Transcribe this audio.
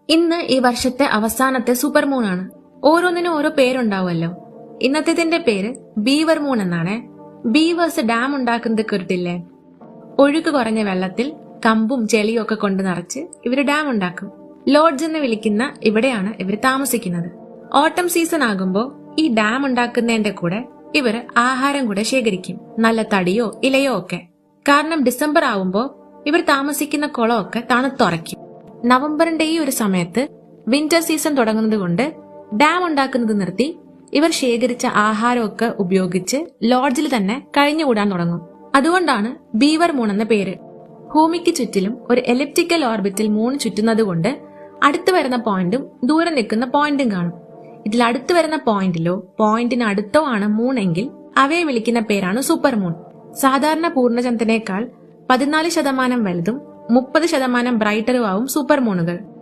ഇന്ന് ഈ വർഷത്തെ അവസാനത്തെ സൂപ്പർ മൂൺ ആണ്. ഓരോന്നിനും ഓരോ പേരുണ്ടാവുമല്ലോ. ഇന്നത്തേതിന്റെ പേര് ബീവർ മൂൺ എന്നാണ്. ബീവേഴ്സ് ഡാം ഉണ്ടാക്കുന്നത് കേട്ടിട്ടില്ലേ? ഒഴുക്ക് കുറഞ്ഞ വെള്ളത്തിൽ കമ്പും ചെളിയും ഒക്കെ കൊണ്ട് നിറച്ച് ഇവര് ഡാം ഉണ്ടാക്കും. ലോഡ്ജ് എന്ന് വിളിക്കുന്ന ഇവിടെയാണ് ഇവർ താമസിക്കുന്നത്. ഓട്ടം സീസൺ ആകുമ്പോ ഈ ഡാം ഉണ്ടാക്കുന്നതിന്റെ കൂടെ ഇവര് ആഹാരം കൂടെ ശേഖരിക്കും, നല്ല തടിയോ ഇലയോ ഒക്കെ. കാരണം ഡിസംബർ ആവുമ്പോ ഇവർ താമസിക്കുന്ന കുളമൊക്കെ തണുത്തുറയ്ക്കും. നവംബറിന്റെ ഈ ഒരു സമയത്ത് വിന്റർ സീസൺ തുടങ്ങുന്നത് കൊണ്ട് ഡാം ഉണ്ടാക്കുന്നത് നിർത്തി ഇവർ ശേഖരിച്ച ആഹാരമൊക്കെ ഉപയോഗിച്ച് ലോഡ്ജിൽ തന്നെ കഴിഞ്ഞുകൂടാൻ തുടങ്ങും. അതുകൊണ്ടാണ് ബീവർ മൂൺ എന്ന പേര്. ഭൂമിക്ക് ചുറ്റിലും ഒരു എലിപ്റ്റിക്കൽ ഓർബിറ്റിൽ മൂൺ ചുറ്റുന്നത് കൊണ്ട് അടുത്തു വരുന്ന പോയിന്റും ദൂരെ നിൽക്കുന്ന പോയിന്റും കാണും. ഇതിൽ അടുത്തു വരുന്ന പോയിന്റിലോ പോയിന്റിന് അടുത്തോ ആണ് മൂൺ എങ്കിൽ അവയെ വിളിക്കുന്ന പേരാണ് സൂപ്പർ മൂൺ. സാധാരണ പൂർണ്ണചന്ദ്രനേക്കാൾ 14% വലുതും 30% ബ്രൈറ്ററും ആവും സൂപ്പർ മൂണുകൾ.